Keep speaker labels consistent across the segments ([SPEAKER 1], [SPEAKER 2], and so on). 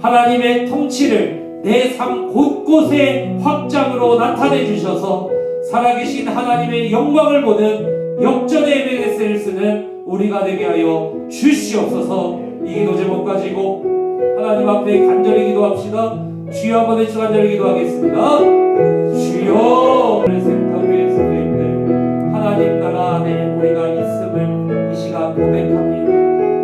[SPEAKER 1] 하나님의 통치를 내 삶 곳곳에 확장으로 나타내 주셔서 살아계신 하나님의 영광을 보는 역전의 에베네스를 쓰는 우리가 되게 하여 주시옵소서. 이 기도 제목 가지고 하나님 앞에 간절히 기도합시다. 주여 한번 외쳐 간절히 기도하겠습니다. 주여. 센터교회 선생님들, 하나님 나라 안에 우리가 있음을 이 시간 고백합니다.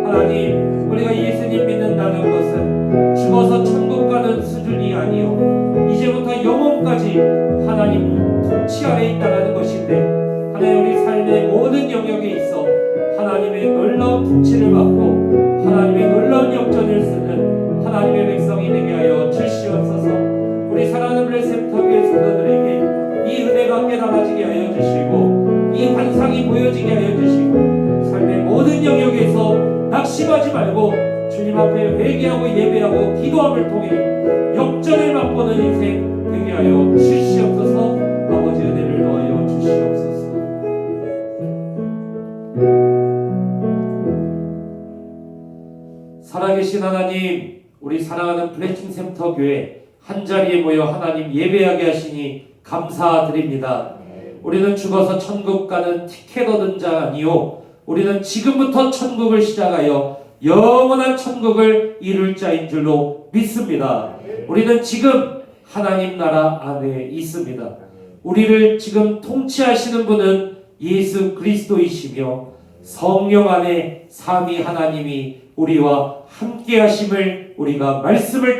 [SPEAKER 1] 하나님, 우리가 예수님 믿는다는 것은 죽어서 천국 가는 수준이 아니요, 이제부터 영원까지 하나님 통치 아래 있다는 것인데, 하나님 우리 삶의 모든 영역에 있어 하나님의 놀라운 통치를 받고 하나님의 놀라운 역전을 쓰는 하나님의 백성이 되게 하여 주시옵소서. 우리 사랑하는 블레셋터교회 성도들에게 이 은혜가 깨달아지게 하여 주시고, 이 환상이 보여지게 하여 주시고, 삶의 모든 영역에서 낙심하지 말고 주님 앞에 회개하고 예배하고 기도함을 통해 역전을 맛보는 인생 되게 하여 주시옵소서. 아버지 은혜를 더하여 주시옵소서. 살아계신 하나님, 우리 사랑하는 블레싱 센터 교회 한자리에 모여 하나님 예배하게 하시니 감사드립니다. 우리는 죽어서 천국 가는 티켓 얻은 자 아니요, 우리는 지금부터 천국을 시작하여 영원한 천국을 이룰 자인 줄로 믿습니다. 우리는 지금 하나님 나라 안에 있습니다. 우리를 지금 통치하시는 분은 예수 그리스도이시며 성령 안에 삼위 하나님이 우리와 함께 하심을 우리가 말씀을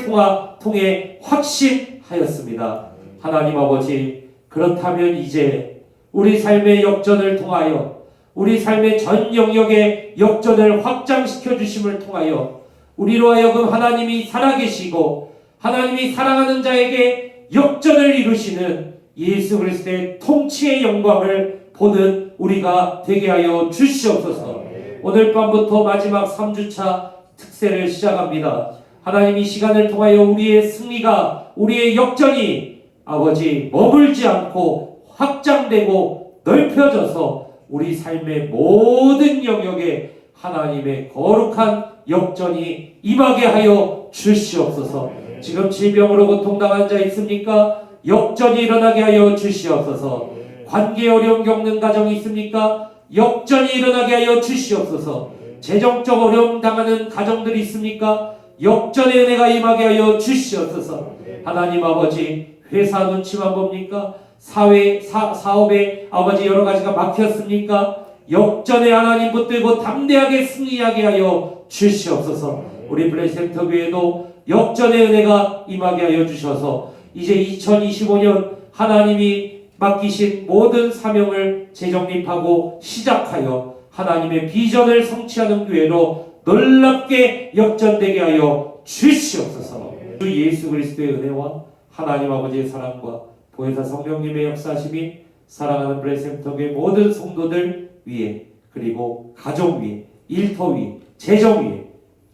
[SPEAKER 1] 통해 확신하였습니다. 하나님 아버지, 그렇다면 이제 우리 삶의 역전을 통하여, 우리 삶의 전 영역의 역전을 확장시켜 주심을 통하여 우리로 하여금 하나님이 살아계시고 하나님이 사랑하는 자에게 역전을 이루시는 예수 그리스도의 통치의 영광을 보는 우리가 되게 하여 주시옵소서. 오늘 밤부터 마지막 3주차 특세를 시작합니다. 하나님, 이 시간을 통하여 우리의 승리가, 우리의 역전이 아버지 머물지 않고 확장되고 넓혀져서 우리 삶의 모든 영역에 하나님의 거룩한 역전이 임하게 하여 주시옵소서. 지금 질병으로 고통당한 자 있습니까? 역전이 일어나게 하여 주시옵소서. 관계 어려움 겪는 가정이 있습니까? 역전이 일어나게 하여 주시옵소서. 재정적 어려움 당하는 가정들이 있습니까? 역전의 은혜가 임하게 하여 주시옵소서. 하나님 아버지, 회사 눈치만 봅니까? 사업에 아버지 여러 가지가 막혔습니까? 역전의 하나님 붙들고 담대하게 승리하게 하여 주시옵소서. 우리 블레셋터 교회도 역전의 은혜가 임하게 하여 주셔서 이제 2025년 하나님이 맡기신 모든 사명을 재정립하고 시작하여 하나님의 비전을 성취하는 교회로 놀랍게 역전되게 하여 주시옵소서. 주 예수 그리스도의 은혜와 하나님 아버지의 사랑과 보혜사 성령님의 역사심이 사랑하는 블레셋터교회 모든 성도들 위에, 그리고 가족 위에, 일터 위에, 재정 위에,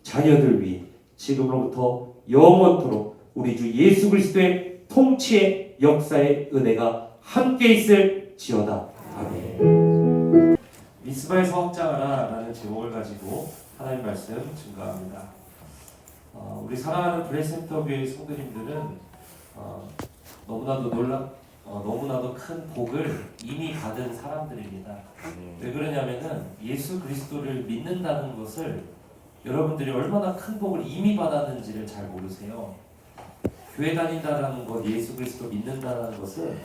[SPEAKER 1] 자녀들 위에 지금으로부터 영원토록 우리 주 예수 그리스도의 통치의 역사의 은혜가 함께 있을지어다. 아멘. 미스바에서 확장하라 라는 제목을 가지고 하나님 말씀 증거합니다. 우리 사랑하는 블레셋터교회 성도님들은 너무나도 큰 복을 이미 받은 사람들입니다. 왜 그러냐면은 예수 그리스도를 믿는다는 것을 여러분들이 얼마나 큰 복을 이미 받았는지를 잘 모르세요. 교회 다닌다라는 것, 예수 그리스도 믿는다는 것은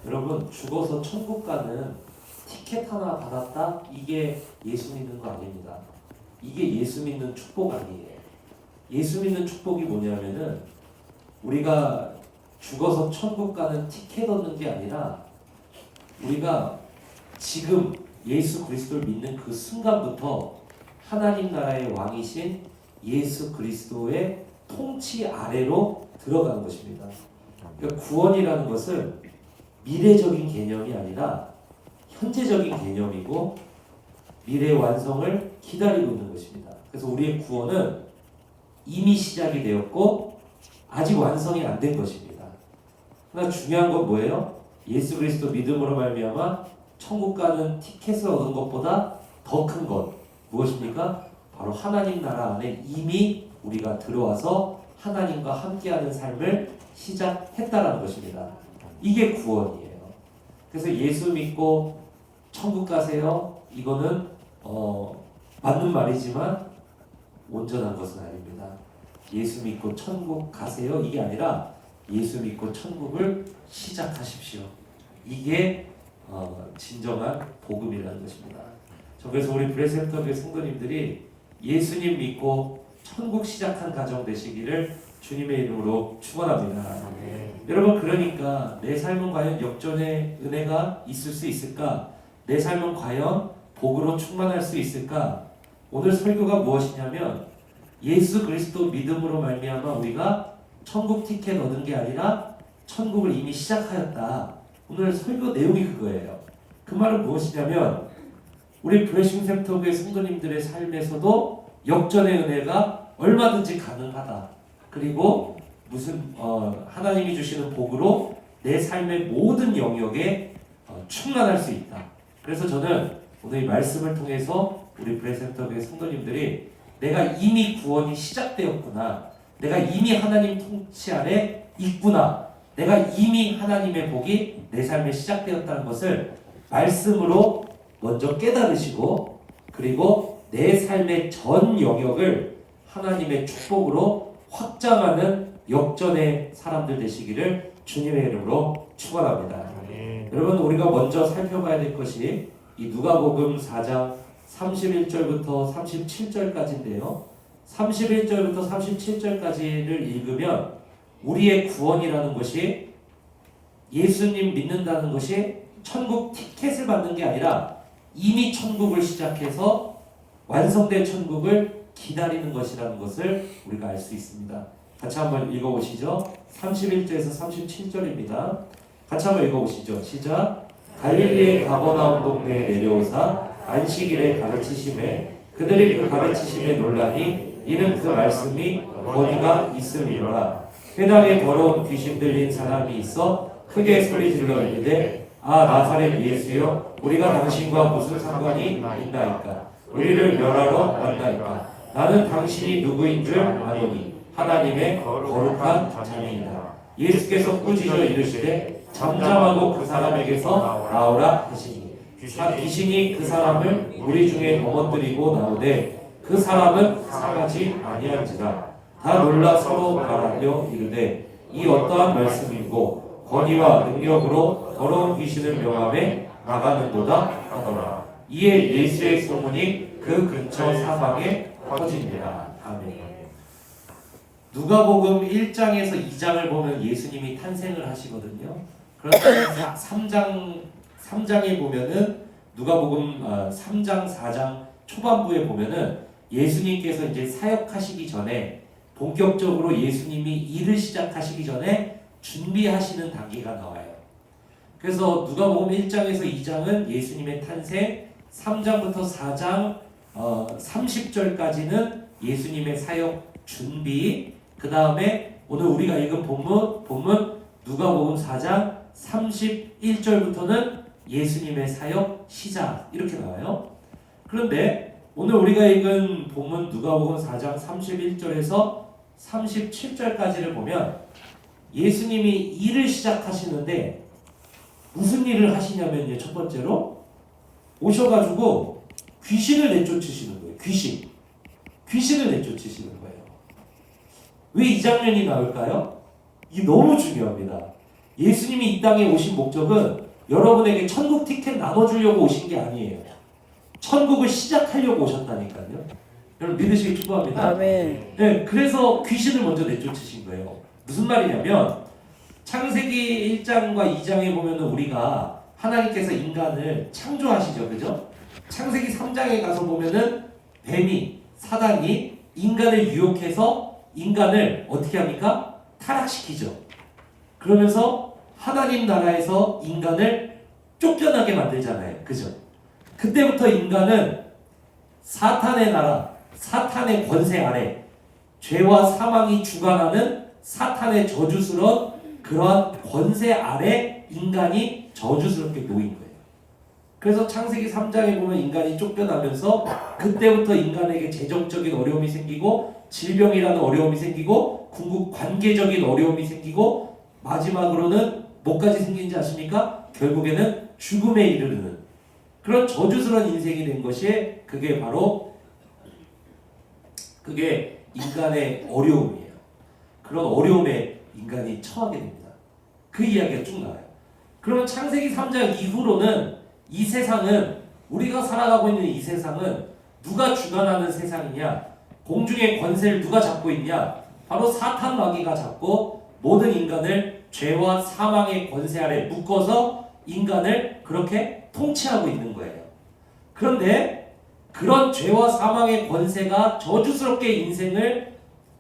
[SPEAKER 1] 여러분 죽어서 천국 가는 티켓 하나 받았다? 이게 예수 믿는 거 아닙니다. 이게 예수 믿는 축복 아니에요. 예수 믿는 축복이 뭐냐면은 우리가 죽어서 천국 가는 티켓 얻는 게 아니라 우리가 지금 예수 그리스도를 믿는 그 순간부터 하나님 나라의 왕이신 예수 그리스도의 통치 아래로 들어가는 것입니다. 그러니까 구원이라는 것은 미래적인 개념이 아니라 현재적인 개념이고 미래 완성을 기다리고 있는 것입니다. 그래서 우리의 구원은 이미 시작이 되었고 아직 완성이 안 된 것입니다. 그러나 중요한 건 뭐예요? 예수 그리스도 믿음으로 말미암아 천국 가는 티켓을 얻은 것보다 더 큰 것 무엇입니까? 바로 하나님 나라 안에 이미 우리가 들어와서 하나님과 함께하는 삶을 시작했다라는 것입니다. 이게 구원이에요. 그래서 예수 믿고 천국 가세요. 이거는 맞는 말이지만 온전한 것은 아닙니다. 예수 믿고 천국 가세요. 이게 아니라 예수 믿고 천국을 시작하십시오. 이게 진정한 복음이라는 것입니다. 그래서 우리 브레센터교회 성도님들이 예수님 믿고 천국 시작한 가정 되시기를 주님의 이름으로 축원합니다. 여러분, 그러니까 내 삶은 과연 역전의 은혜가 있을 수 있을까? 내 삶은 과연 복으로 충만할 수 있을까? 오늘 설교가 무엇이냐면 예수 그리스도 믿음으로 말미암아 우리가 천국 티켓 얻은 게 아니라 천국을 이미 시작하였다. 오늘 설교 내용이 그거예요. 그 말은 무엇이냐면 우리 브레싱 샘터교회 성도님들의 삶에서도 역전의 은혜가 얼마든지 가능하다. 그리고 하나님이 주시는 복으로 내 삶의 모든 영역에 충만할 수 있다. 그래서 저는 오늘 이 말씀을 통해서 우리 브레센터교회 성도님들이 내가 이미 구원이 시작되었구나, 내가 이미 하나님 통치 아래 있구나, 내가 이미 하나님의 복이 내 삶에 시작되었다는 것을 말씀으로 먼저 깨달으시고, 그리고 내 삶의 전 영역을 하나님의 축복으로 확장하는 역전의 사람들 되시기를 주님의 이름으로 축원합니다. 여러분, 우리가 먼저 살펴봐야 될 것이 이 누가복음 4장 31절부터 37절까지인데요. 31절부터 37절까지를 읽으면 우리의 구원이라는 것이, 예수님 믿는다는 것이 천국 티켓을 받는 게 아니라 이미 천국을 시작해서 완성된 천국을 기다리는 것이라는 것을 우리가 알 수 있습니다. 같이 한번 읽어보시죠. 31절에서 37절입니다. 같이 한번 읽어보시죠. 시작. 갈릴리의 가버나움 동네에 내려오사 안식일에 가르치심에 그들이 그 가르치심에 놀라니 이는 그 말씀이 권위가 있음이로라. 회당에 더러운 귀신 들린 사람이 있어 크게 소리질러 이르되 아 나사렛 예수여, 우리가 당신과 무슨 상관이 있나이까? 우리를 멸하러 왔나이까? 나는 당신이 누구인 줄 아노니 하나님의 거룩한 자녀이다. 예수께서 꾸짖어 이르시되 잠잠하고 그 사람에게서 나오라 하시니 귀신이 그 사람을 무리 중에 넘어뜨리고 나오되 그 사람은 상하지 아니한지라. 다 놀라 서로 말하며 이르되 이 어떠한 말씀이고 권위와 능력으로 더러운 귀신을 명함에 나가는도다 하더라. 이에 예수의 소문이 그 근처 사방에 퍼집니다. 아멘. 누가복음 1장에서 2장을 보면 예수님이 탄생을 하시거든요. 그런데 3장에 보면은 누가복음 3장 4장 초반부에 보면은 예수님께서 이제 사역하시기 전에, 본격적으로 예수님이 일을 시작하시기 전에 준비하시는 단계가 나와요. 그래서 누가복음 1장에서 2장은 예수님의 탄생, 3장부터 4장 30절까지는 예수님의 사역 준비, 그 다음에 오늘 우리가 읽은 본문 누가복음 4장 31절부터는 예수님의 사역 시작, 이렇게 나와요. 그런데 오늘 우리가 읽은 본문 누가복음 4장 31절에서 37절까지를 보면 예수님이 일을 시작하시는데 무슨 일을 하시냐면요, 첫 번째로 오셔가지고 귀신을 내쫓으시는 거예요. 귀신을 내쫓으시는 거예요. 왜 이 장면이 나올까요? 이게 너무 중요합니다. 예수님이 이 땅에 오신 목적은 여러분에게 천국 티켓 나눠주려고 오신 게 아니에요. 천국을 시작하려고 오셨다니까요. 여러분 믿으시기 축복합니다.
[SPEAKER 2] 아멘.
[SPEAKER 1] 네, 그래서 귀신을 먼저 내쫓으신 거예요. 무슨 말이냐면 창세기 1장과 2장에 보면 우리가 하나님께서 인간을 창조하시죠, 그죠? 창세기 3장에 가서 보면은 뱀이, 사단이 인간을 유혹해서 인간을 어떻게 합니까? 타락시키죠. 그러면서 하나님 나라에서 인간을 쫓겨나게 만들잖아요, 그죠? 그때부터 인간은 사탄의 나라, 사탄의 권세 아래, 죄와 사망이 주관하는 사탄의 저주스러운 그러한 권세 아래 인간이 저주스럽게 놓인 거예요. 그래서 창세기 3장에 보면 인간이 쫓겨나면서 그때부터 인간에게 재정적인 어려움이 생기고 질병이라는 어려움이 생기고 궁극 관계적인 어려움이 생기고 마지막으로는 뭐까지 생긴지 아십니까? 결국에는 죽음에 이르르는 그런 저주스러운 인생이 된 것이 그게 바로 그게 인간의 어려움이에요. 그런 어려움에 인간이 처하게 됩니다. 그 이야기가 쭉 나와요. 그러면 창세기 3장 이후로는 이 세상은 우리가 살아가고 있는 이 세상은 누가 주관하는 세상이냐? 공중의 권세를 누가 잡고 있냐? 바로 사탄 마귀가 잡고 모든 인간을 죄와 사망의 권세 아래 묶어서 인간을 그렇게 통치하고 있는 거예요. 그런데 그런 죄와 사망의 권세가 저주스럽게 인생을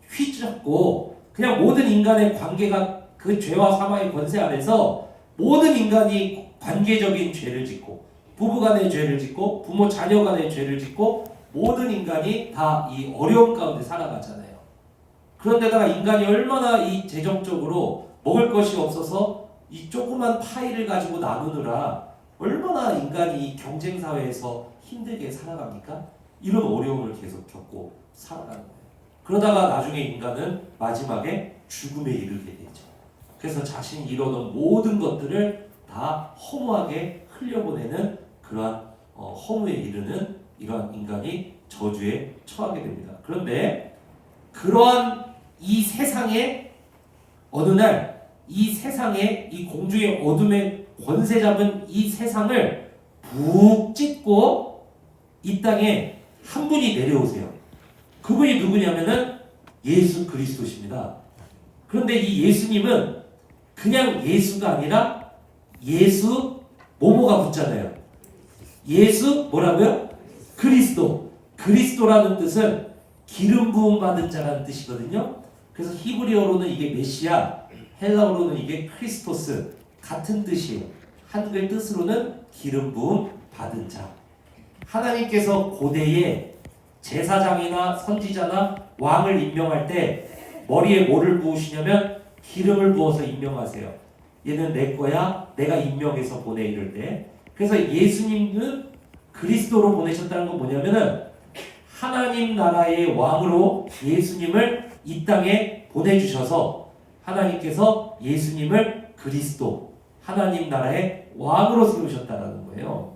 [SPEAKER 1] 휘잡고 그냥 모든 인간의 관계가 그 죄와 사망의 권세 아래서 모든 인간이 관계적인 죄를 짓고 부부간의 죄를 짓고 부모 자녀간의 죄를 짓고 모든 인간이 다 이 어려움 가운데 살아가잖아요. 그런데다가 인간이 얼마나 이 재정적으로 먹을 것이 없어서 이 조그만 파이를 가지고 나누느라 얼마나 인간이 이 경쟁 사회에서 힘들게 살아갑니까? 이런 어려움을 계속 겪고 살아가는 거예요. 그러다가 나중에 인간은 마지막에 죽음에 이르게 되죠. 그래서 자신이 이뤄놓은 모든 것들을 다 허무하게 흘려보내는 그러한 허무에 이르는 이러한 인간이 저주에 처하게 됩니다. 그런데 그러한 이 세상에 어느 날 이 세상에 이 공중의 어둠의 권세 잡은 이 세상을 푹 찢고 이 땅에 한 분이 내려오세요. 그분이 누구냐면은 예수 그리스도십니다. 그런데 이 예수님은 그냥 예수가 아니라 예수 뭐뭐가 붙잖아요. 예수 뭐라고요? 그리스도. 그리스도라는 뜻은 기름 부음 받은 자라는 뜻이거든요. 그래서 히브리어로는 이게 메시아, 헬라어로는 이게 크리스토스 같은 뜻이에요. 한글 뜻으로는 기름 부음 받은 자. 하나님께서 고대에 제사장이나 선지자나 왕을 임명할 때 머리에 뭐를 부으시냐면 기름을 부어서 임명하세요. 얘는 내 거야, 내가 임명해서 보내 이럴 때. 그래서 예수님은 그리스도로 보내셨다는 건 뭐냐면은 하나님 나라의 왕으로 예수님을 이 땅에 보내주셔서 하나님께서 예수님을 그리스도, 하나님 나라의 왕으로 세우셨다는 거예요.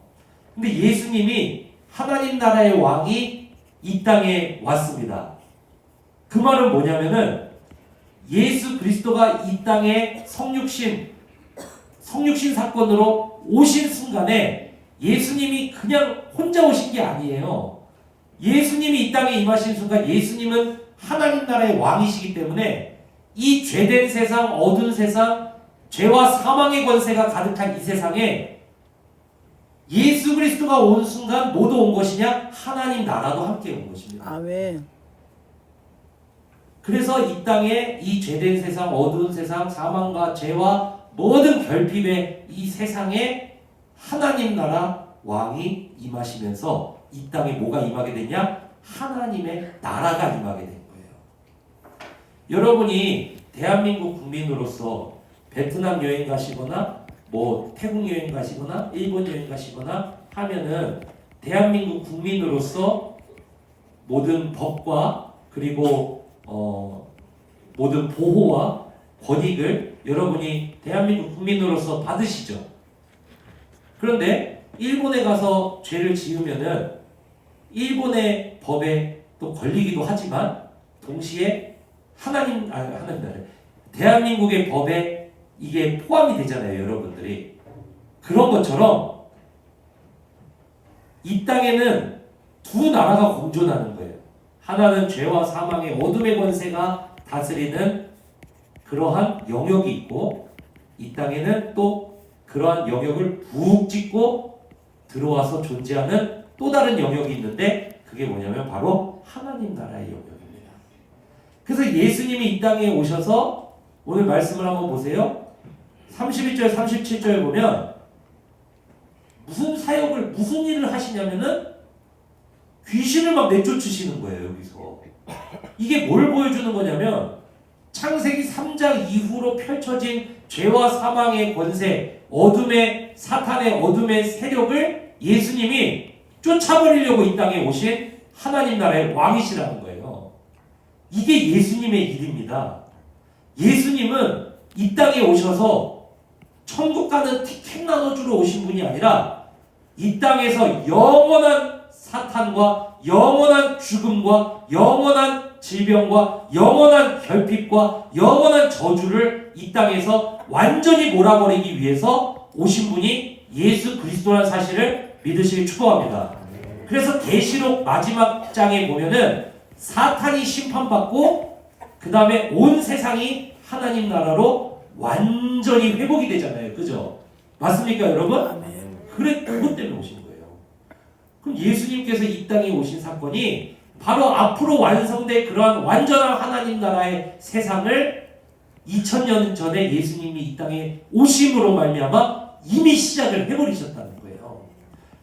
[SPEAKER 1] 근데 예수님이 하나님 나라의 왕이 이 땅에 왔습니다. 그 말은 뭐냐면은 예수 그리스도가 이 땅에 성육신 사건으로 오신 순간에 예수님이 그냥 혼자 오신 게 아니에요. 예수님이 이 땅에 임하신 순간 예수님은 하나님 나라의 왕이시기 때문에 이 죄된 세상, 어두운 세상, 죄와 사망의 권세가 가득한 이 세상에 예수 그리스도가 온 순간 모두 온 것이냐? 하나님 나라도 함께 온 것입니다.
[SPEAKER 2] 아멘.
[SPEAKER 1] 그래서 이 땅에 이 죄된 세상, 어두운 세상, 사망과 죄와 모든 결핍의 이 세상에 하나님 나라 왕이 임하시면서 이 땅에 뭐가 임하게 됐냐? 하나님의 나라가 임하게 된 거예요. 여러분이 대한민국 국민으로서 베트남 여행 가시거나 뭐 태국 여행 가시거나 일본 여행 가시거나 하면은 대한민국 국민으로서 모든 법과 그리고 모든 보호와 권익을 여러분이 대한민국 국민으로서 받으시죠. 그런데 일본에 가서 죄를 지으면은 일본의 법에 또 걸리기도 하지만 동시에 하나님 나라 대한민국의 법에 이게 포함이 되잖아요, 여러분들이. 그런 것처럼 이 땅에는 두 나라가 공존하는 거예요. 하나는 죄와 사망의 어둠의 권세가 다스리는 그러한 영역이 있고 이 땅에는 또 그러한 영역을 푹 찢고 들어와서 존재하는 또 다른 영역이 있는데 그게 뭐냐면 바로 하나님 나라의 영역입니다. 그래서 예수님이 이 땅에 오셔서 오늘 말씀을 한번 보세요. 31절 37절에 보면 무슨 일을 하시냐면은 귀신을 막 내쫓으시는 거예요. 여기서 이게 뭘 보여주는 거냐면 창세기 3장 이후로 펼쳐진 죄와 사망의 권세, 사탄의 어둠의 세력을 예수님이 쫓아버리려고 이 땅에 오신 하나님 나라의 왕이시라는 거예요. 이게 예수님의 일입니다. 예수님은 이 땅에 오셔서 천국 가는 티켓 나눠주러 오신 분이 아니라 이 땅에서 영원한 사탄과 영원한 죽음과 영원한 질병과 영원한 결핍과 영원한 저주를 이 땅에서 완전히 몰아버리기 위해서 오신 분이 예수 그리스도라는 사실을 믿으시길 축복합니다. 그래서 계시록 마지막 장에 보면은 사탄이 심판받고 그 다음에 온 세상이 하나님 나라로 완전히 회복이 되잖아요. 그죠? 맞습니까 여러분? 그래, 그것 때문에 오신 거예요. 그럼 예수님께서 이 땅에 오신 사건이 바로 앞으로 완성될 그러한 완전한 하나님 나라의 세상을 2000년 전에 예수님이 이 땅에 오심으로 말미암아 이미 시작을 해버리셨다는 거예요.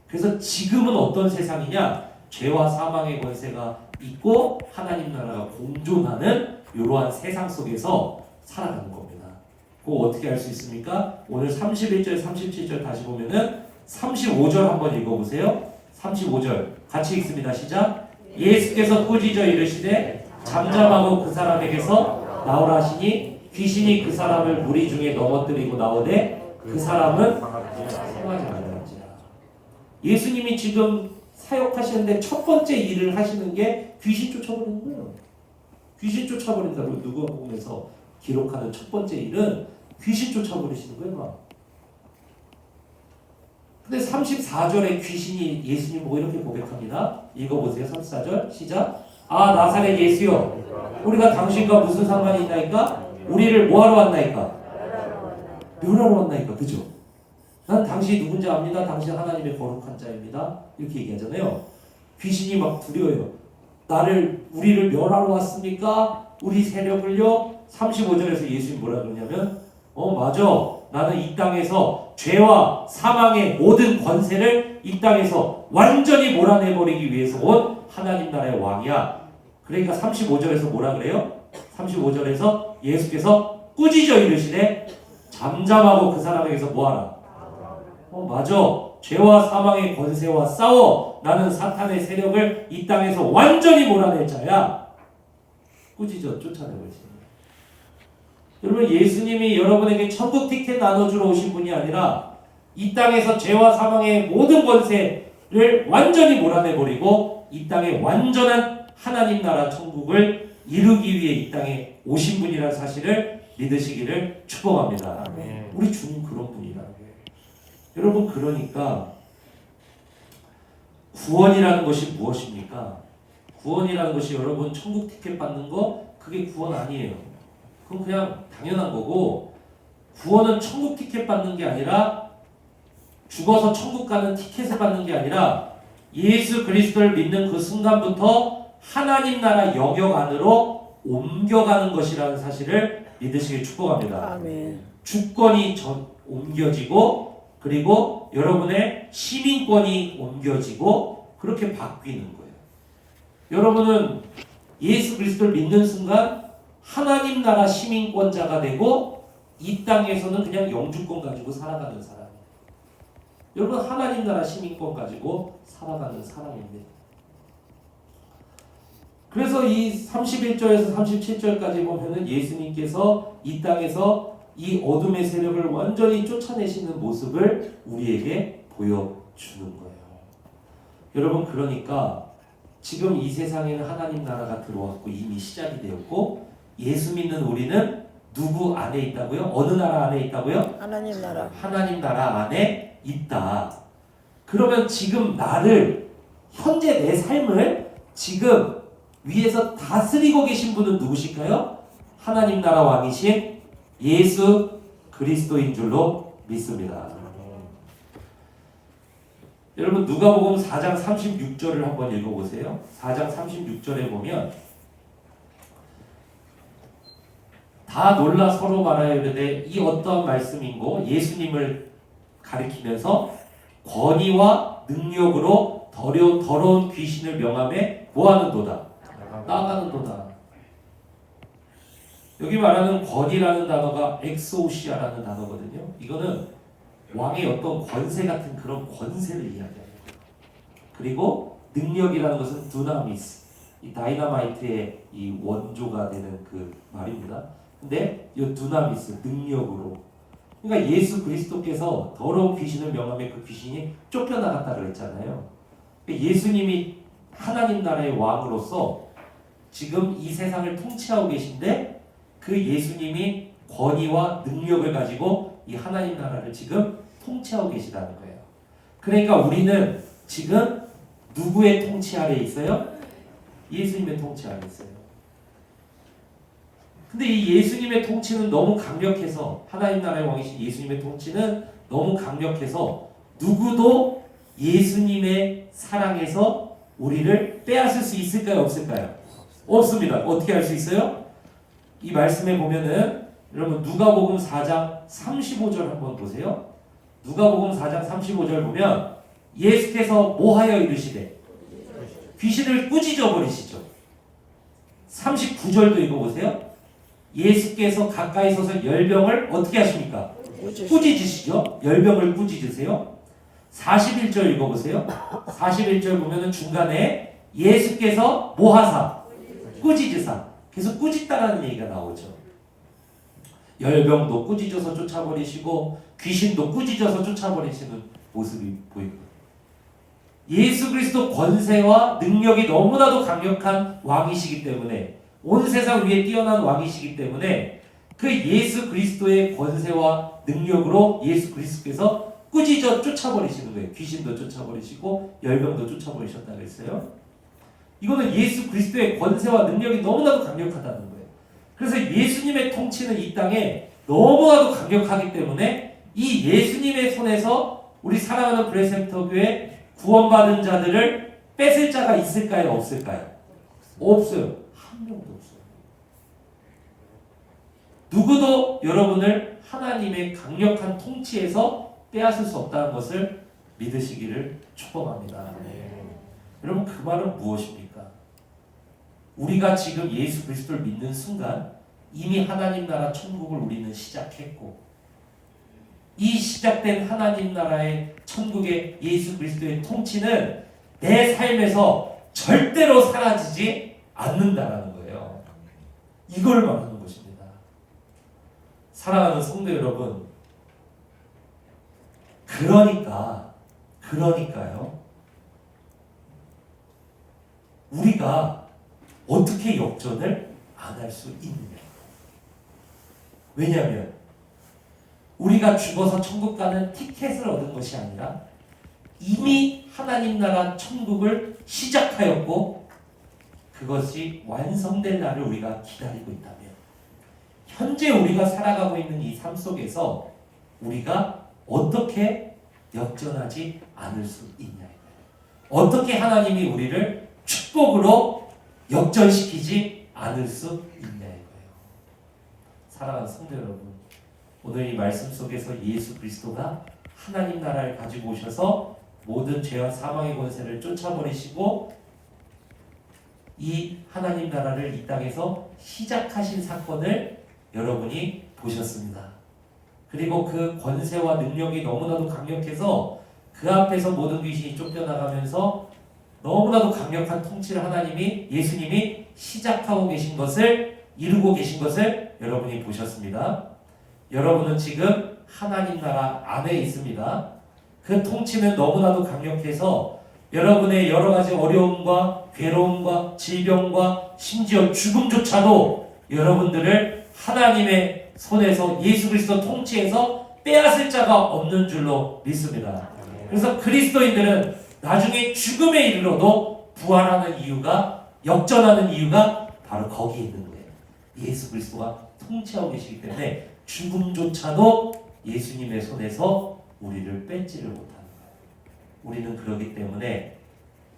[SPEAKER 1] 그래서 지금은 어떤 세상이냐? 죄와 사망의 권세가 있고 하나님 나라가 공존하는 이러한 세상 속에서 살아가는 겁니다. 그거 어떻게 알 수 있습니까? 오늘 31절, 37절 다시 보면은 35절 한번 읽어보세요. 35절 같이 읽습니다. 시작. 예수께서 꾸짖어 이르시되 잠잠하고 그 사람에게서 나오라 하시니 귀신이 그 사람을 무리 중에 넘어뜨리고 나오되 그 사람은 생하지 말지라. 예수님이 지금 사역하시는데 첫 번째 일을 하시는 게 귀신 쫓아버리는 거예요. 귀신 쫓아버린다고 누가복음에서 기록하는 첫 번째 일은 귀신 쫓아버리시는 거예요. 막. 근데 34절에 귀신이 예수님 보고 이렇게 고백합니다. 읽어보세요. 34절 시작. 아 나사렛 예수여 우리가 당신과 무슨 상관이 있나이까? 우리를 뭐하러 왔나이까? 멸하러 왔나이까? 그죠? 난 당신이 누군지 압니다. 당신 하나님의 거룩한 자입니다. 이렇게 얘기하잖아요. 귀신이 막 두려워요. 우리를 멸하러 왔습니까? 우리 세력을요? 35절에서 예수님이 뭐라 그러냐면 맞아. 나는 이 땅에서 죄와 사망의 모든 권세를 이 땅에서 완전히 몰아내버리기 위해서 온 하나님 나라의 왕이야. 그러니까 35절에서 뭐라 그래요? 35절에서 예수께서 꾸짖어 이르시되 잠잠하고 그 사람에게서 뭐하라? 맞아. 죄와 사망의 권세와 싸워. 나는 사탄의 세력을 이 땅에서 완전히 몰아낼 자야. 꾸짖어 쫓아내버리시. 여러분 예수님이 여러분에게 천국 티켓 나눠주러 오신 분이 아니라 이 땅에서 죄와 사망의 모든 권세를 완전히 몰아내버리고 이 땅에 완전한 하나님 나라 천국을 이루기 위해 이 땅에 오신 분이라는 사실을 믿으시기를 축복합니다. 우리 주님 그런 분이라는 거예요. 여러분 그러니까 구원이라는 것이 무엇입니까? 구원이라는 것이 여러분 천국 티켓 받는 거 그게 구원 아니에요. 그건 그냥 당연한 거고 구원은 천국 티켓 받는 게 아니라 죽어서 천국 가는 티켓을 받는 게 아니라 예수 그리스도를 믿는 그 순간부터 하나님 나라 영역 안으로 옮겨가는 것이라는 사실을 믿으시길 축복합니다.
[SPEAKER 2] 아멘.
[SPEAKER 1] 주권이 옮겨지고 그리고 여러분의 시민권이 옮겨지고 그렇게 바뀌는 거예요. 여러분은 예수 그리스도를 믿는 순간 하나님 나라 시민권자가 되고 이 땅에서는 그냥 영주권 가지고 살아가는 사람이에요. 여러분 하나님 나라 시민권 가지고 살아가는 사람입니다. 그래서 이 31절에서 37절까지 보면은 예수님께서 이 땅에서 이 어둠의 세력을 완전히 쫓아내시는 모습을 우리에게 보여주는 거예요. 여러분 그러니까 지금 이 세상에는 하나님 나라가 들어왔고 이미 시작이 되었고 예수 믿는 우리는 누구 안에 있다고요? 어느 나라 안에 있다고요?
[SPEAKER 2] 하나님 나라.
[SPEAKER 1] 하나님 나라 안에 있다. 그러면 지금 나를 현재 내 삶을 지금 위에서 다스리고 계신 분은 누구실까요? 하나님 나라 왕이신 예수 그리스도인 줄로 믿습니다. 여러분 누가복음 4장 36절을 한번 읽어보세요. 4장 36절에 보면 다 놀라 서로 말하여 이르되 이 어떠한 말씀인고 예수님을 가리키면서 권위와 능력으로 더러운 귀신을 명함에 뭐하는도다? 나가는도다. 여기 말하는 권위라는 단어가 엑소시아라는 단어거든요. 이거는 왕의 어떤 권세 같은 그런 권세를 이야기하는 거예요. 그리고 능력이라는 것은 두나미스, 이 다이너마이트의 이 원조가 되는 그 말입니다. 근데 이 두나미스 능력으로, 그러니까 예수 그리스도께서 더러운 귀신을 명함에 그 귀신이 쫓겨나갔다 그랬잖아요. 예수님이 하나님 나라의 왕으로서 지금 이 세상을 통치하고 계신데 그 예수님이 권위와 능력을 가지고 이 하나님 나라를 지금 통치하고 계시다는 거예요. 그러니까 우리는 지금 누구의 통치 아래에 있어요? 예수님의 통치 아래에 있어요. 근데 이 예수님의 통치는 너무 강력해서, 하나님 나라의 왕이신 예수님의 통치는 너무 강력해서 누구도 예수님의 사랑에서 우리를 빼앗을 수 있을까요? 없을까요? 없습니다. 어떻게 할 수 있어요? 이 말씀에 보면은 여러분 누가복음 4장 35절 한번 보세요. 누가복음 4장 35절 보면 예수께서 뭐하여 이르시되 귀신을 꾸짖어 버리시죠. 39절도 읽어보세요. 예수께서 가까이 서서 열병을 어떻게 하십니까? 꾸짖으시죠. 열병을 꾸짖으세요. 41절 읽어보세요. 41절 보면은 중간에 예수께서 뭐하사? 꾸짖으사. 계속 꾸짖다라는 얘기가 나오죠. 열병도 꾸짖어서 쫓아버리시고 귀신도 꾸짖어서 쫓아버리시는 모습이 보이고, 예수 그리스도 권세와 능력이 너무나도 강력한 왕이시기 때문에, 온 세상 위에 뛰어난 왕이시기 때문에 그 예수 그리스도의 권세와 능력으로 예수 그리스도께서 꾸짖어 쫓아버리시는 거예요. 귀신도 쫓아버리시고 열병도 쫓아버리셨다 그랬어요. 이거는 예수 그리스도의 권세와 능력이 너무나도 강력하다는 거예요. 그래서 예수님의 통치는 이 땅에 너무나도 강력하기 때문에 이 예수님의 손에서 우리 사랑하는 브레센터 교회 구원받은 자들을 뺏을 자가 있을까요? 없을까요? 없어요. 한 명도 없어요. 누구도 여러분을 하나님의 강력한 통치에서 빼앗을 수 없다는 것을 믿으시기를 축복합니다. 여러분, 그 말은 무엇입니까? 우리가 지금 예수 그리스도를 믿는 순간 이미 하나님 나라 천국을 우리는 시작했고, 이 시작된 하나님 나라의 천국의 예수 그리스도의 통치는 내 삶에서 절대로 사라지지 않는다라는 거예요. 이걸 말하는 것입니다. 사랑하는 성도 여러분, 그러니까요. 우리가 어떻게 역전을 안 할 수 있느냐? 왜냐하면 우리가 죽어서 천국 가는 티켓을 얻은 것이 아니라 이미 하나님 나라 천국을 시작하였고 그것이 완성될 날을 우리가 기다리고 있다면, 현재 우리가 살아가고 있는 이 삶 속에서 우리가 어떻게 역전하지 않을 수 있냐예요. 어떻게 하나님이 우리를 축복으로 역전시키지 않을 수 있냐예요. 사랑하는 성도 여러분, 오늘 이 말씀 속에서 예수 그리스도가 하나님 나라를 가지고 오셔서 모든 죄와 사망의 권세를 쫓아버리시고 이 하나님 나라를 이 땅에서 시작하신 사건을 여러분이 보셨습니다. 그리고 그 권세와 능력이 너무나도 강력해서 그 앞에서 모든 귀신이 쫓겨나가면서 너무나도 강력한 통치를 하나님이, 예수님이 시작하고 계신 것을, 이루고 계신 것을 여러분이 보셨습니다. 여러분은 지금 하나님 나라 안에 있습니다. 그 통치는 너무나도 강력해서 여러분의 여러 가지 어려움과 괴로움과 질병과 심지어 죽음조차도 여러분들을 하나님의 손에서, 예수 그리스도 통치에서 빼앗을 자가 없는 줄로 믿습니다. 그래서 그리스도인들은 나중에 죽음에 이르러도 부활하는 이유가, 역전하는 이유가 바로 거기에 있는 거예요. 예수 그리스도가 통치하고 계시기 때문에 죽음조차도 예수님의 손에서 우리를 뺏지를 못하는 거예요. 우리는 그렇기 때문에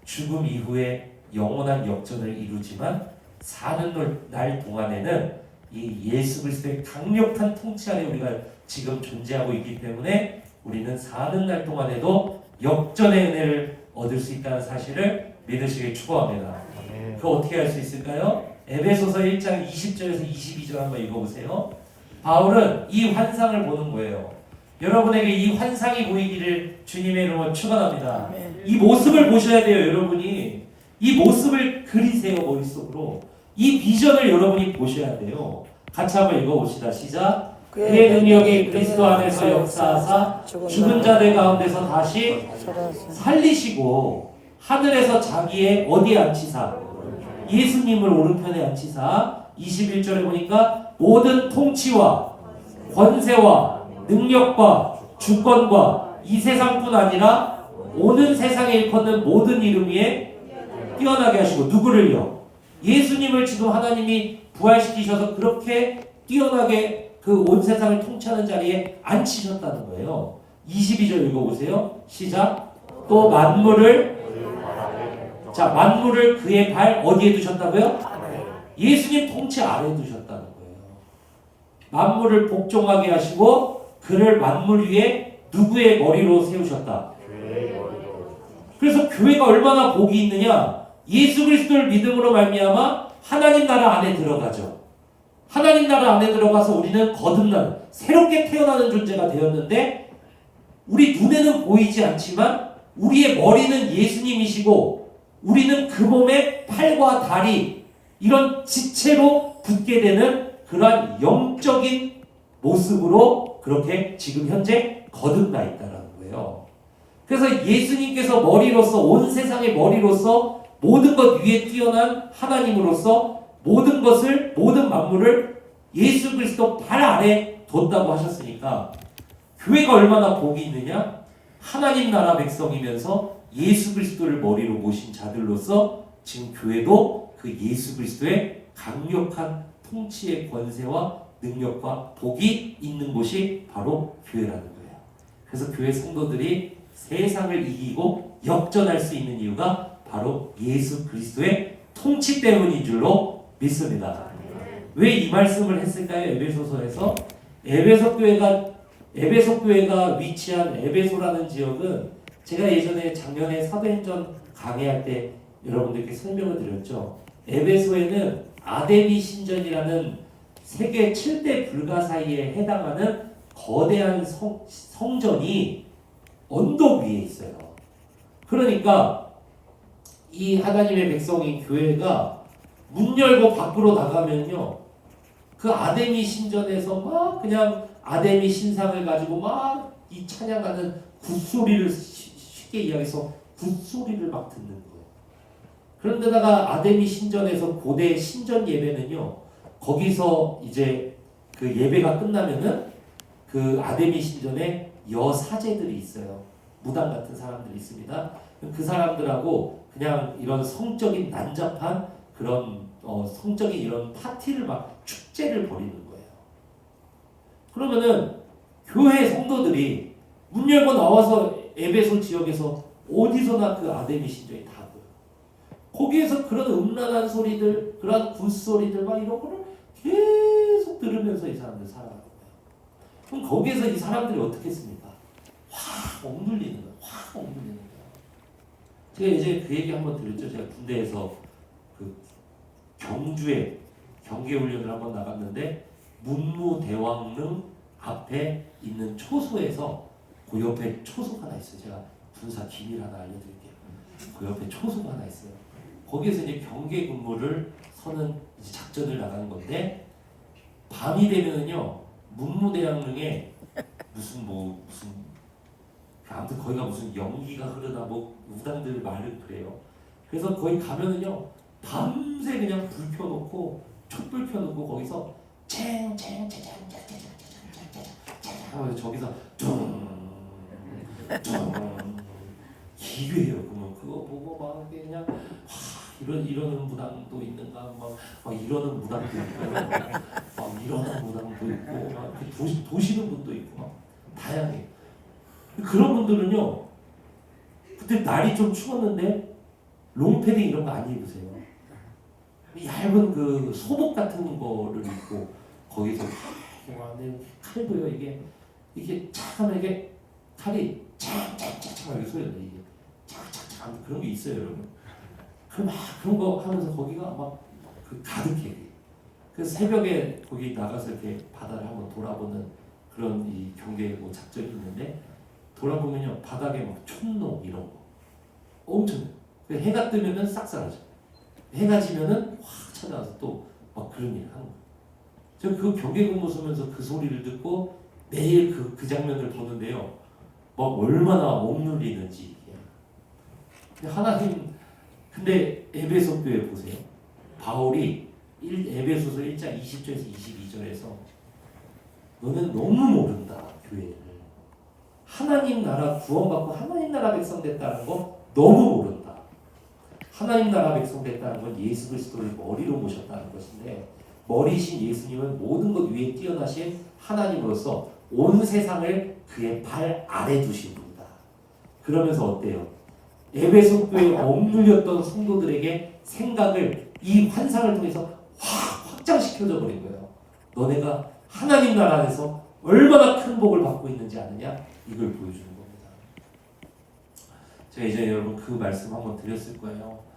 [SPEAKER 1] 죽음 이후에 영원한 역전을 이루지만 사는 날 동안에는 이 예수 그리스도의 강력한 통치 아래 우리가 지금 존재하고 있기 때문에 우리는 사는 날 동안에도 역전의 은혜를 얻을 수 있다는 사실을 믿으시길 축복합니다. 그거 어떻게 할 수 있을까요? 에베소서 1장 20절에서 22절 한번 읽어보세요. 바울은 이 환상을 보는 거예요. 여러분에게 이 환상이 보이기를 주님의 이름으로 축원합니다. 이 모습을 보셔야 돼요. 여러분이 이 모습을 그리세요, 머릿속으로. 이 비전을 여러분이 보셔야 돼요. 같이 한번 읽어봅시다. 시작. 그의 능력이 그리스도 안에서 역사하사 죽은 자들 가운데서 다시 살리시고 하늘에서 자기의 어디에 앉히사 예수님을 오른편에 앉히사 21절에 보니까 모든 통치와 권세와 능력과 주권과 이 세상뿐 아니라 오는 세상에 일컫는 모든 이름 위에 뛰어나게 하시고 누구를요? 예수님을 지금 하나님이 부활시키셔서 그렇게 뛰어나게 그 온 세상을 통치하는 자리에 앉히셨다는 거예요. 22절 읽어보세요. 시작. 또 만물을 그의 발 어디에 두셨다고요? 예수님 통치 아래에 두셨다는 거예요. 만물을 복종하게 하시고 그를 만물 위에 누구의 머리로 세우셨다? 그래서 교회가 얼마나 복이 있느냐? 예수 그리스도를 믿음으로 말미암아 하나님 나라 안에 들어가죠. 하나님 나라 안에 들어가서 우리는 거듭나는 새롭게 태어나는 존재가 되었는데 우리 눈에는 보이지 않지만 우리의 머리는 예수님이시고 우리는 그 몸에 팔과 다리 이런 지체로 붙게 되는 그러한 영적인 모습으로 그렇게 지금 현재 거듭나 있다는 거예요. 그래서 예수님께서 머리로서 온 세상의 머리로서 모든 것 위에 뛰어난 하나님으로서 모든 만물을 예수 그리스도 발 아래 뒀다고 하셨으니까 교회가 얼마나 복이 있느냐? 하나님 나라 백성이면서 예수 그리스도를 머리로 모신 자들로서 지금 교회도 그 예수 그리스도의 강력한 통치의 권세와 능력과 복이 있는 곳이 바로 교회라는 거예요. 그래서 교회 성도들이 세상을 이기고 역전할 수 있는 이유가 바로 예수 그리스도의 통치 때문인 줄로 믿습니다. 왜 이 말씀을 했을까요? 에베소서에서 에베소 교회가 위치한 에베소라는 지역은 제가 예전에 작년에 사도행전 강의할 때 여러분들께 설명을 드렸죠. 에베소에는 아데미 신전이라는 세계 7대 불가사의에 해당하는 거대한 성전이 언덕 위에 있어요. 그러니까 이 하나님의 백성인 교회가 문 열고 밖으로 나가면요, 그 아데미 신전에서 막 그냥 아데미 신상을 가지고 막 이 찬양하는 굿소리를 쉽게 이야기해서 굿소리를 막 듣는 거예요. 그런데다가 아데미 신전에서 고대 신전 예배는요, 거기서 이제 그 예배가 끝나면은 그 아데미 신전에 여사제들이 있어요. 무당 같은 사람들이 있습니다. 그 사람들하고 그냥 이런 성적인 난잡한 그런 성적인 이런 파티를 막 축제를 벌이는 거예요. 그러면은 교회 성도들이 문 열고 나와서 에베소 지역에서 어디서나 그 아데미 신전이 다 보여요. 거기에서 그런 음란한 소리들, 그런 굿소리들 막 이런 거를 계속 들으면서 이 사람들 살아가는 거예요. 그럼 거기에서 이 사람들이 어떻게 했습니까? 확 억눌리는 거예요. 확 억눌리는 거예요. 제가 이제 그 얘기 한번 드렸죠. 제가 군대에서 그 경주에 경계훈련을 한번 나갔는데 문무대왕릉 앞에 있는 초소에서 그 옆에 초소가 하나 있어요. 제가 군사 기밀 하나 알려드릴게요. 그 옆에 초소가 하나 있어요. 거기에서 이제 경계 근무를 서는 이제 작전을 나가는 건데 밤이 되면은요 문무대왕릉에 무슨 아무튼 거기가 무슨 연기가 흐르나 뭐 무당들 말은 그래요. 그래서 거기 가면은요 밤새 그냥 불 켜놓고 촛불 켜놓고 거기서 하면서 저기서 기괴해요. 그거 보고 막 그냥 이러는 무당도 있는가 막 이러는 무당도 있고 막 이러는 무당도 있고 막 도시는 분도 있고 막 다양해. 그런 분들은요 그때 날이 좀 추웠는데 롱패딩 이런 거 안 입으세요. 얇은 그 소복 같은 거를 입고 거기서 칼도요 이게 참 이게 칼이 착착착착 이렇게 소리가 나요. 이게 착착착 그런 게 있어요, 여러분. 그럼 그런 거 하면서 거기가 막 그 가득해. 그래서 새벽에 거기 나가서 이렇게 바다를 한번 돌아보는 그런 이 경계 뭐 작전이 있는데 돌아보면요 바닥에 막 촛농 이런 거 엄청 해가 뜨면은 싹 사라져. 해가 지면은 확 찾아와서 또 막 그런 일을 하는 거예요. 제가 그 경계근무 서면서 그 소리를 듣고 매일 그 장면을 보는데요. 막 얼마나 억눌리는지. 하나님, 근데 에베소 교회 보세요. 바울이 에베소서 1장 20절에서 22절에서 너는 너무 모른다, 교회를. 하나님 나라 구원받고 하나님 나라 백성 됐다는 거 너무 모른다. 하나님 나라 백성 됐다는 건 예수 그리스도를 머리로 모셨다는 것인데, 머리신 예수님은 모든 것 위에 뛰어나신 하나님으로서 온 세상을 그의 발 아래 두신 분이다. 그러면서 어때요? 에베소 교회에 억눌렸던 성도들에게 생각을, 이 환상을 통해서 확장시켜줘 버린 거예요. 너네가 하나님 나라 안에서 얼마나 큰 복을 받고 있는지 아느냐? 이걸 보여주는 겁니다. 제가 이제 여러분 그 말씀 한번 드렸을 거예요.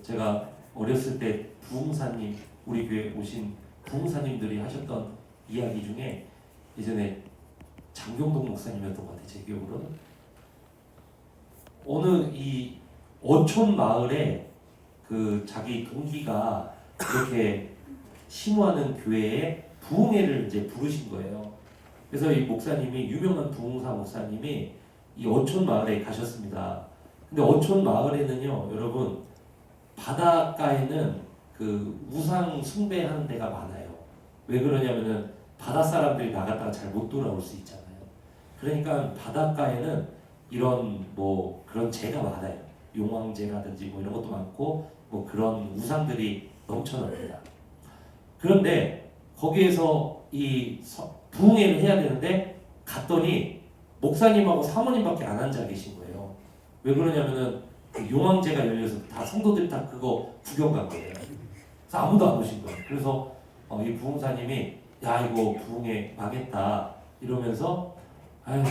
[SPEAKER 1] 제가 어렸을 때 부흥사님, 우리 교회 오신 부흥사님들이 하셨던 이야기 중에 예전에 장경동 목사님이었던 것 같아요. 제 기억으로는 어느 이 어촌 마을에 자기 동기가 이렇게 심호하는 교회에 부흥회를 이제 부르신 거예요. 그래서 이 목사님이, 유명한 부흥사 목사님이 이 어촌 마을에 가셨습니다. 근데 어촌 마을에는요, 여러분, 바닷가에는 우상 숭배하는 데가 많아요. 왜 그러냐면은 바다 사람들이 나갔다가 잘 못 돌아올 수 있잖아요. 그러니까 바닷가에는 이런 그런 재가 많아요. 용왕제라든지 이런 것도 많고 그런 우상들이 넘쳐납니다. 그런데 거기에서 이 부흥회를 해야 되는데 갔더니 목사님하고 사모님밖에 안 앉아 계신 거예요. 왜 그러냐면은 용왕제가 열려서 다 성도들이 다 그거 구경 간 거예요. 그래서 아무도 안 오신 거예요. 그래서 이 부흥사님이 야, 이거 부흥회 망했다 이러면서, 아유,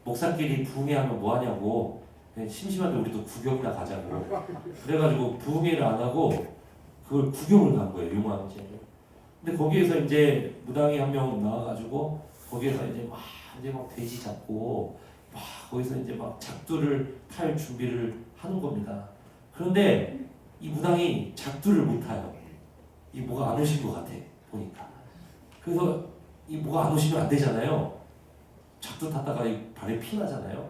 [SPEAKER 1] 목사끼리 부흥회하면 뭐하냐고, 심심한데 우리도 구경이나 가자고. 그래가지고 부흥회를 안 하고 그걸 구경을 간 거예요, 용왕제를. 근데 거기에서 이제 무당이 한 명 나와가지고 거기에서 이제 막 돼지 잡고 막 거기서 이제 막 작두를 탈 준비를 하는 겁니다. 그런데 이 무당이 작두를 못 타요. 이 뭐가 안 오신 것 같아 보니까. 그래서 이 뭐가 안 오시면 안 되잖아요. 작두 탔다가 이 발에 피 나잖아요.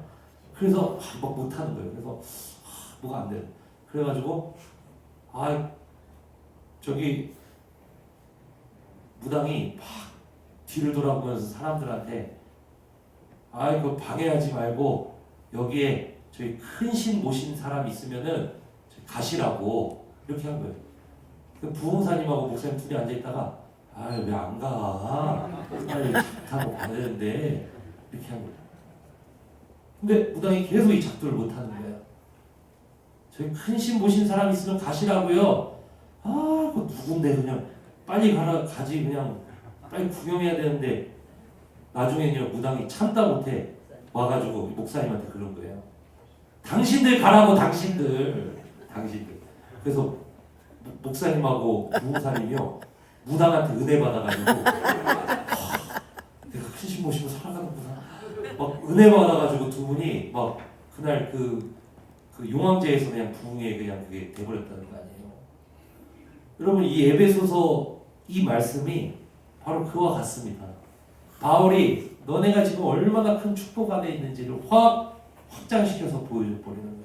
[SPEAKER 1] 그래서 막 못 타는 거예요. 그래서 뭐가 안 돼요. 그래가지고 저기 무당이 막 뒤를 돌아보면서 사람들한테 그거 방해하지 말고 여기에 저희 큰 신 모신 사람 있으면은 가시라고 이렇게 한 거예요. 그 부흥사님하고 목사님 둘이 앉아있다가 왜 안 가? 빨리 타고 가야 되는데 이렇게 한 거예요. 근데 무당이 계속 이 작두를 못 하는 거예요. 저희 큰 신 모신 사람 있으면 가시라고요. 그거 누군데 그냥 빨리 가지 그냥 빨리 구경해야 되는데 나중에는요 무당이 참다 못해 와가지고 목사님한테 그런 거예요. 당신들 가라고 당신들. 그래서 목사님하고 부흥사님이요 무당한테 은혜 받아가지고 내가 큰신 모시고 살아가는구나. 막 은혜 받아가지고 두 분이 막 그날 그 용왕제에서 그냥 부흥에 그냥 그게 돼버렸다는 거 아니에요. 여러분 이 에베소서 이 말씀이 바로 그와 같습니다. 바울이 너네가 지금 얼마나 큰 축복 안에 있는지를 확장시켜서 보여버리는 거예요.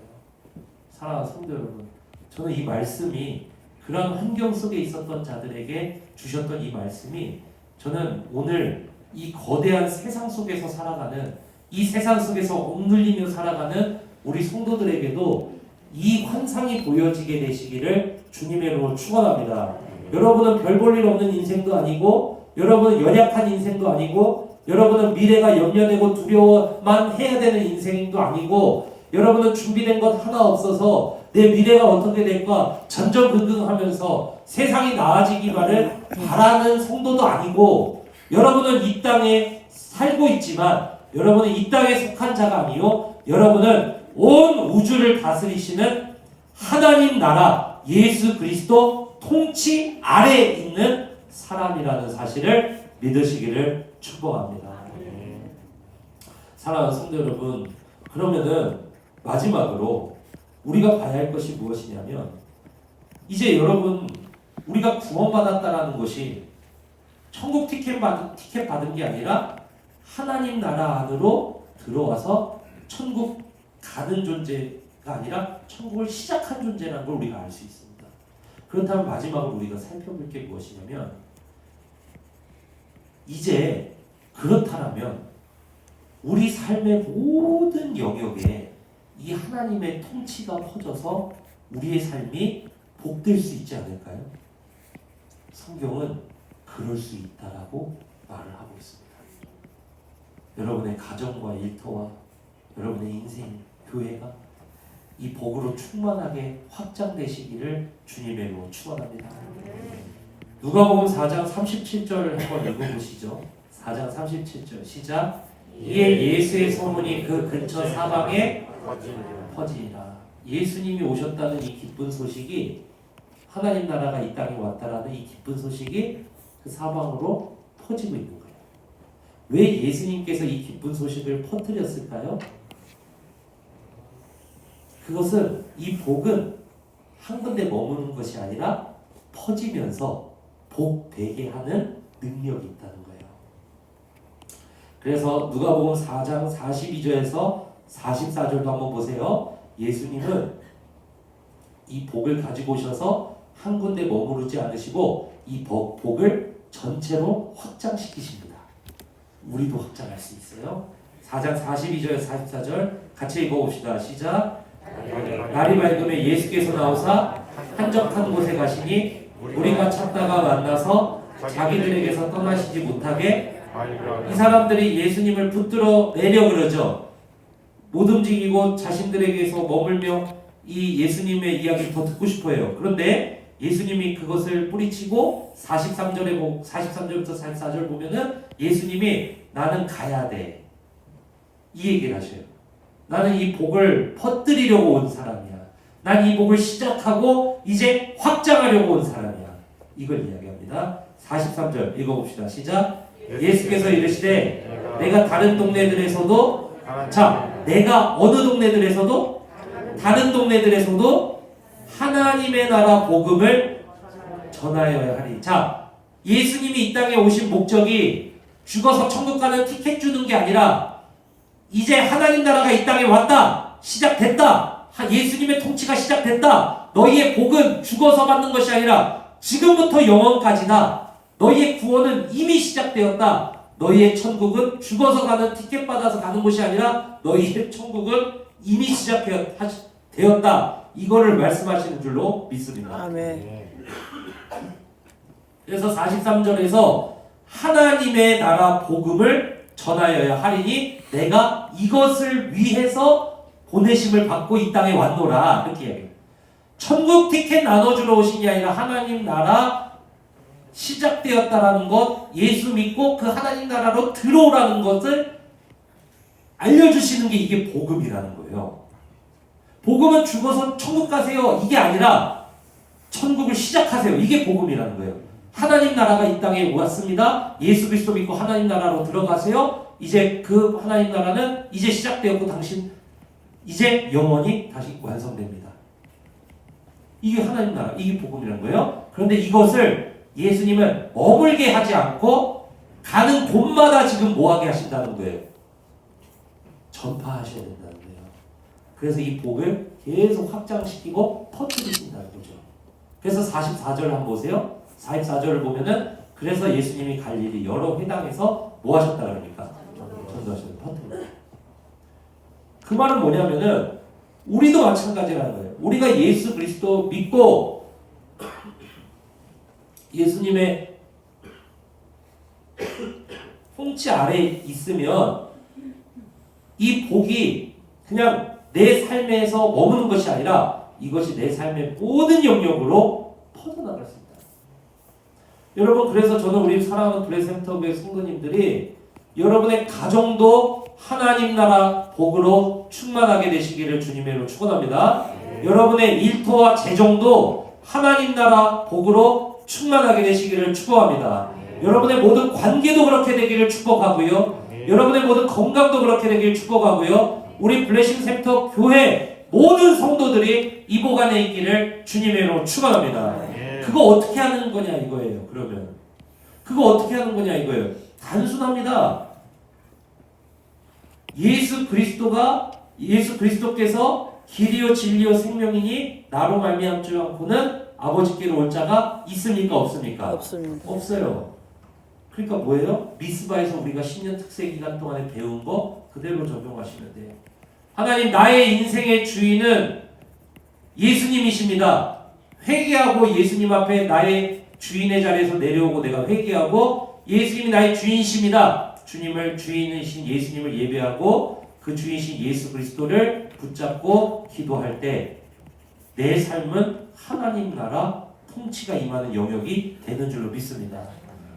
[SPEAKER 1] 사랑하는 성도 여러분, 저는 이 말씀이 그런 환경 속에 있었던 자들에게 주셨던 이 말씀이 저는 오늘 이 거대한 세상 속에서 살아가는, 이 세상 속에서 억눌리며 살아가는 우리 성도들에게도 이 환상이 보여지게 되시기를 주님의 이름으로 축원합니다. 여러분은 별 볼 일 없는 인생도 아니고, 여러분은 연약한 인생도 아니고, 여러분은 미래가 염려되고 두려워만 해야 되는 인생도 아니고, 여러분은 준비된 것 하나 없어서 내 미래가 어떻게 될까 전전긍긍하면서 세상이 나아지기만을 바라는 성도도 아니고, 여러분은 이 땅에 살고 있지만 여러분은 이 땅에 속한 자가 아니요 여러분은 온 우주를 다스리시는 하나님 나라 예수 그리스도 통치 아래에 있는 사람이라는 사실을 믿으시기를 축복합니다. 사랑하는 성도 여러분, 그러면은 마지막으로 우리가 봐야 할 것이 무엇이냐면 이제 여러분 우리가 구원받았다라는 것이 천국 티켓 받은 게 아니라 하나님 나라 안으로 들어와서 천국 가는 존재가 아니라 천국을 시작한 존재라는 걸 우리가 알 수 있습니다. 그렇다면 마지막으로 우리가 살펴볼 게 무엇이냐면 이제 그렇다면 우리 삶의 모든 영역에 이 하나님의 통치가 퍼져서 우리의 삶이 복될 수 있지 않을까요? 성경은 그럴 수 있다라고 말을 하고 있습니다. 여러분의 가정과 일터와 여러분의 인생, 교회가 이 복으로 충만하게 확장되시기를 주님의 이름으로 축원합니다. 누가복음 4장 37절을 한번 읽어보시죠. 4장 37절 시작. 이에 예수의 소문이 그 근처 사방에 퍼지니라. 예수님이 오셨다는 이 기쁜 소식이 하나님 나라가 이 땅에 왔다라는 이 기쁜 소식이 그 사방으로 퍼지고 있는 거예요. 왜 예수님께서 이 기쁜 소식을 퍼뜨렸을까요? 그것은 이 복은 한 군데 머무는 것이 아니라 퍼지면서 복되게 하는 능력이 있다는 거예요. 그래서 누가복음 4장 42절에서 44절도 한번 보세요. 예수님은 이 복을 가지고 오셔서 한 군데 머무르지 않으시고 이 복을 전체로 확장시키십니다. 우리도 확장할 수 있어요. 4장 42절 44절 같이 읽어봅시다. 시작. 날이 밝음에 예수께서 나오사 한적한 곳에 가시니 우리가 찾다가 만나서 자기들에게서 떠나시지 못하게 이 사람들이 예수님을 붙들어 내려 그러죠. 못 움직이고 자신들에게서 머물며 이 예수님의 이야기를 더 듣고 싶어해요. 그런데 예수님이 그것을 뿌리치고 43절부터 44절 보면은 예수님이 나는 가야 돼. 이 얘기를 하셔요. 나는 이 복을 퍼뜨리려고 온 사람이야. 난 이 복을 시작하고 이제 확장하려고 온 사람이야. 이걸 이야기합니다. 43절 읽어봅시다. 시작. 예수께서 이르시되 내가 다른 동네들에서도 내가 어느 동네들에서도 다른 동네들에서도 하나님의 나라 복음을 전하여야 하리. 자, 예수님이 이 땅에 오신 목적이 죽어서 천국 가는 티켓 주는 게 아니라 이제 하나님 나라가 이 땅에 왔다. 시작됐다. 예수님의 통치가 시작됐다. 너희의 복은 죽어서 받는 것이 아니라 지금부터 영원까지다. 너희의 구원은 이미 시작되었다. 너희의 천국은 죽어서 가는 티켓 받아서 가는 것이 아니라 너희의 천국은 이미 시작되었다. 이거를 말씀하시는 줄로 믿습니다.
[SPEAKER 2] 아멘.
[SPEAKER 1] 그래서 43절에서 하나님의 나라 복음을 전하여야 하리니 내가 이것을 위해서 보내심을 받고 이 땅에 왔노라. 이렇게 이야기해요. 천국 티켓 나눠주러 오신 게 아니라 하나님 나라 시작되었다라는 것, 예수 믿고 그 하나님 나라로 들어오라는 것을 알려주시는 게 이게 복음이라는 거예요. 복음은 죽어서 천국 가세요. 이게 아니라 천국을 시작하세요. 이게 복음이라는 거예요. 하나님 나라가 이 땅에 왔습니다. 예수 그리스도 믿고 하나님 나라로 들어가세요. 이제 그 하나님 나라는 이제 시작되었고 당신 이제 영원히 다시 완성됩니다. 이게 하나님 나라, 이게 복음이라는 거예요. 그런데 이것을 예수님은 머물게 하지 않고 가는 곳마다 지금 뭐하게 하신다는 거예요? 전파하셔야 된다는 거예요. 그래서 이 복을 계속 확장시키고 퍼뜨리신다는 거죠. 그래서 44절을 한번 보세요. 44절을 보면은 그래서 예수님이 갈릴리 여러 회당에서 뭐 하셨다 그럽니까? 전도하셨다. 퍼뜨립니다. 그 말은 뭐냐면은 우리도 마찬가지라는 거예요. 우리가 예수 그리스도 믿고 예수님의 통치 아래에 있으면 이 복이 그냥 내 삶에서 머무는 것이 아니라 이것이 내 삶의 모든 영역으로 퍼져나갈 수 있다. 여러분, 그래서 저는 우리 사랑하는 블레센터교회 성도님들이 여러분의 가정도 하나님 나라 복으로 충만하게 되시기를 주님의 이름으로 축원합니다. 여러분의 일터와 재정도 하나님 나라 복으로 충만하게 되시기를 축복합니다. 여러분의 모든 관계도 그렇게 되기를 축복하고요. 여러분의 모든 건강도 그렇게 되기를 축복하고요. 우리 블레싱 센터 교회 모든 성도들이 이 복 안에 있기를 주님의 이름으로 축원합니다. 그거 어떻게 하는 거냐 이거예요. 그러면 그거 어떻게 하는 거냐 이거예요. 단순합니다. 예수 그리스도께서 길이요 진리요 생명이니 나로 말미암지 않고는 아버지께로 올 자가 있습니까 없습니까?
[SPEAKER 2] 없습니다.
[SPEAKER 1] 없어요. 그러니까 뭐예요? 미스바에서 우리가 10년 특세 기간 동안에 배운 거 그대로 적용하시면 돼요. 하나님 나의 인생의 주인은 예수님이십니다. 회개하고 예수님 앞에 나의 주인의 자리에서 내려오고 내가 회개하고 예수님이 나의 주인이십니다. 주님을 주인이신 예수님을 예배하고 그 주인이신 예수 그리스도를 붙잡고 기도할 때 내 삶은 하나님 나라 통치가 임하는 영역이 되는 줄로 믿습니다.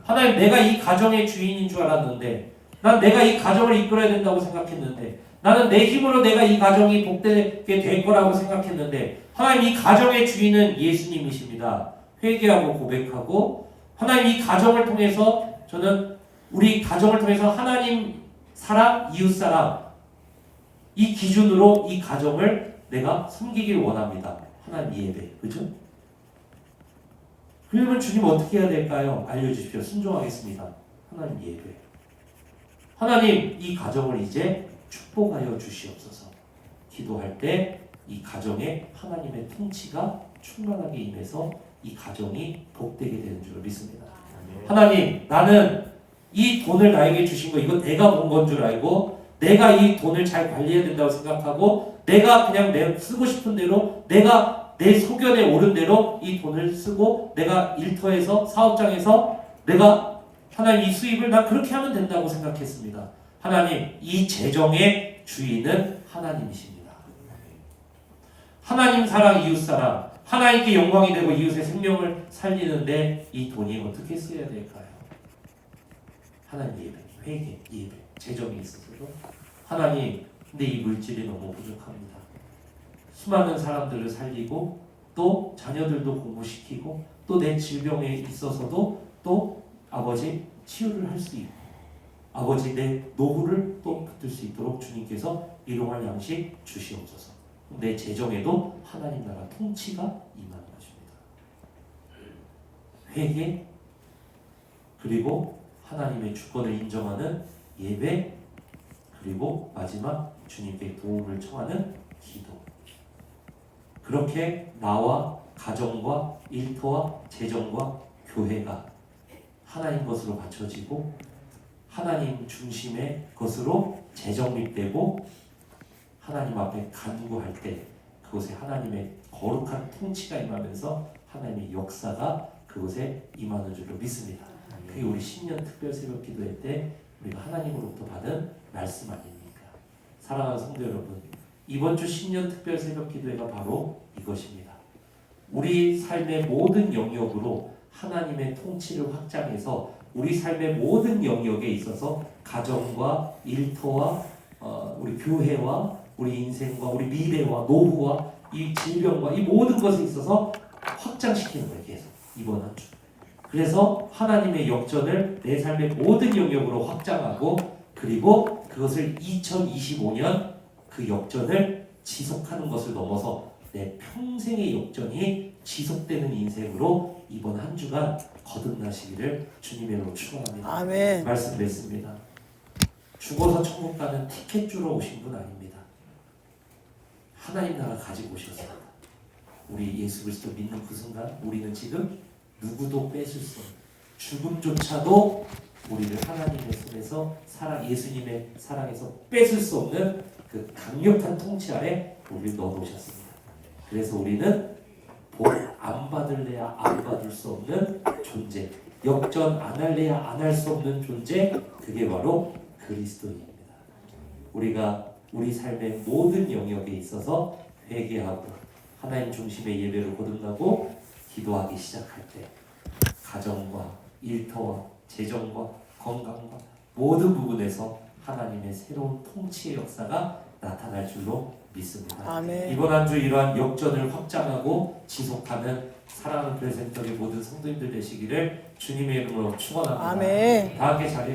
[SPEAKER 1] 하나님 내가 이 가정의 주인인 줄 알았는데 난 내가 이 가정을 이끌어야 된다고 생각했는데 나는 내 힘으로 내가 이 가정이 복되게 될 거라고 생각했는데 하나님 이 가정의 주인은 예수님이십니다. 회개하고 고백하고 하나님 이 가정을 통해서 저는 우리 가정을 통해서 하나님 사랑, 이웃 사랑 이 기준으로 이 가정을 내가 섬기길 원합니다. 하나님 예배, 그죠? 그러면 주님 어떻게 해야 될까요? 알려주십시오. 순종하겠습니다. 하나님 예배. 하나님 이 가정을 이제 축복하여 주시옵소서. 기도할 때 이 가정에 하나님의 통치가 충만하게 임해서 이 가정이 복되게 되는 줄 믿습니다. 하나님 나는 이 돈을 나에게 주신 거 이거 내가 본 건 줄 알고 내가 이 돈을 잘 관리해야 된다고 생각하고 내가 그냥 내 쓰고 싶은 대로 내가 내 소견에 오른 대로 이 돈을 쓰고 내가 일터에서 사업장에서 내가 하나님 이 수입을 난 그렇게 하면 된다고 생각했습니다. 하나님 이 재정의 주인은 하나님이십니다. 하나님 사랑 이웃 사랑 하나님께 영광이 되고 이웃의 생명을 살리는데 이 돈이 어떻게 쓰여야 될까요? 하나님 예배, 회개, 예배, 재정이 있어서도 하나님 근데 이 물질이 너무 부족합니다. 수많은 사람들을 살리고 또 자녀들도 공부시키고 또 내 질병에 있어서도 또 아버지 치유를 할 수 있고 아버지 내 노후를 또 붙들 수 있도록 주님께서 일용할 양식 주시옵소서. 내 재정에도 하나님 나라 통치가 임하는 것입니다. 회개 그리고 하나님의 주권을 인정하는 예배 그리고 마지막 주님께 도움을 청하는 기도. 그렇게 나와 가정과 일터와 재정과 교회가 하나님 것으로 받쳐지고 하나님 중심의 것으로 재정립되고 하나님 앞에 간구할 때 그곳에 하나님의 거룩한 통치가 임하면서 하나님의 역사가 그곳에 임하는 줄로 믿습니다. 그게 우리 신년 특별 새벽 기도회 때 우리가 하나님으로부터 받은 말씀 아닙니까? 사랑하는 성도 여러분, 이번 주 신년 특별 새벽 기도회가 바로 이것입니다. 우리 삶의 모든 영역으로 하나님의 통치를 확장해서 우리 삶의 모든 영역에 있어서 가정과 일터와 우리 교회와 우리 인생과 우리 미래와 노후와 이 질병과 이 모든 것에 있어서 확장시키는 거예요. 계속 이번 한 주. 그래서 하나님의 역전을 내 삶의 모든 영역으로 확장하고 그리고 그것을 2025년 그 역전을 지속하는 것을 넘어서 내 평생의 역전이 지속되는 인생으로 이번 한 주간 거듭나시기를 주님의 이름으로 축원합니다.
[SPEAKER 2] 아멘.
[SPEAKER 1] 말씀 맺습니다. 죽어서 천국 가는 티켓 주러 오신 분 아닙니다. 하나님 나라 가지고 오셨습니다. 우리 예수 그리스도 믿는 그 순간 우리는 지금 누구도 뺏을 수 없는 죽음조차도 우리를 하나님의 손에서 예수님의 사랑에서 뺏을 수 없는 그 강력한 통치 아래 우리를 넣어놓으셨습니다. 그래서 우리는 복 안 받을래야 안 받을 수 없는 존재, 역전 안 할래야 안 할 수 없는 존재, 그게 바로 그리스도입니다. 우리가 우리 삶의 모든 영역에 있어서 회개하고 하나님 중심의 예배로 거듭나고 기도하기 시작할 때 가정과 일터와 재정과 건강과 모든 부분에서 하나님의 새로운 통치의 역사가 나타날 줄로 믿습니다.
[SPEAKER 2] 아멘.
[SPEAKER 1] 이번 한 주 이러한 역전을 확장하고 지속하는 사랑하는 교회 센터의 모든 성도님들 되시기를 주님의 이름으로 축원합니다.
[SPEAKER 2] 아멘.
[SPEAKER 1] 다 함께 자리에